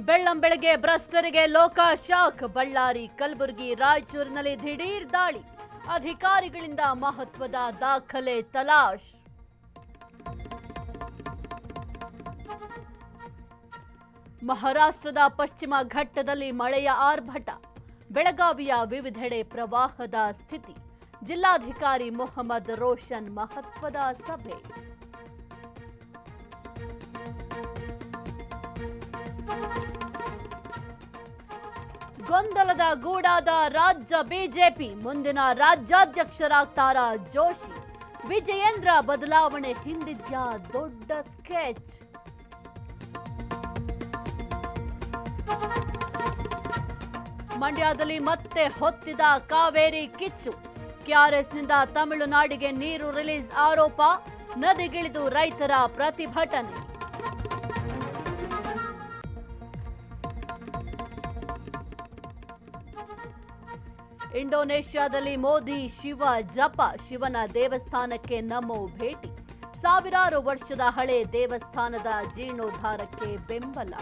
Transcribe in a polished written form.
ಬೆಳ್ಳಂಬೆಳಗ್ಗೆ ಭ್ರಷ್ಟರಿಗೆ ಲೋಕ ಶಾಕ್. ಬಳ್ಳಾರಿ, ಕಲಬುರಗಿ, ರಾಯಚೂರಿನಲ್ಲಿ ದಿಢೀರ್ ದಾಳಿ. ಅಧಿಕಾರಿಗಳಿಂದ ಮಹತ್ವದ ದಾಖಲೆ ತಲಾಶ್. ಮಹಾರಾಷ್ಟ್ರದ ಪಶ್ಚಿಮ ಘಟ್ಟದಲ್ಲಿ ಮಳೆಯ ಆರ್ಭಟ. ಬೆಳಗಾವಿಯ ವಿವಿಧೆಡೆ ಪ್ರವಾಹದ ಸ್ಥಿತಿ. ಜಿಲ್ಲಾಧಿಕಾರಿ ಮೊಹಮ್ಮದ್ ರೋಷನ್ ಮಹತ್ವದ ಸಭೆ. ಗೊಂದಲದ ಗೂಡಾದ ರಾಜ್ಯ ಬಿಜೆಪಿ. ಮುಂದಿನ ರಾಜ್ಯಾಧ್ಯಕ್ಷರಾಗ್ತಾರಾ ಜೋಶಿ? ವಿಜಯೇಂದ್ರ ಬದಲಾವಣೆ ಹಿಂದಿದ್ಯಾ ದೊಡ್ಡ ಸ್ಕೆಚ್? ಮಂಡ್ಯದಲ್ಲಿ ಮತ್ತೆ ಹೊತ್ತಿದ ಕಾವೇರಿ ಕಿಚ್ಚು. ಕೆಆರ್ಎಸ್ನಿಂದ ತಮಿಳುನಾಡಿಗೆ ನೀರು ರಿಲೀಸ್ ಆರೋಪ. ನದಿಗಿಳಿದು ರೈತರ ಪ್ರತಿಭಟನೆ. ಇಂಡೋನೇಷ್ಯಾದಲ್ಲಿ ಮೋದಿ ಶಿವ ಜಪ. ಶಿವನ ದೇವಸ್ಥಾನಕ್ಕೆ ನಮೋ ಭೇಟಿ. ಸಾವಿರಾರು ವರ್ಷದ ಹಳೆ ದೇವಸ್ಥಾನದ ಜೀರ್ಣೋದ್ಧಾರಕ್ಕೆ ಬೆಂಬಲ.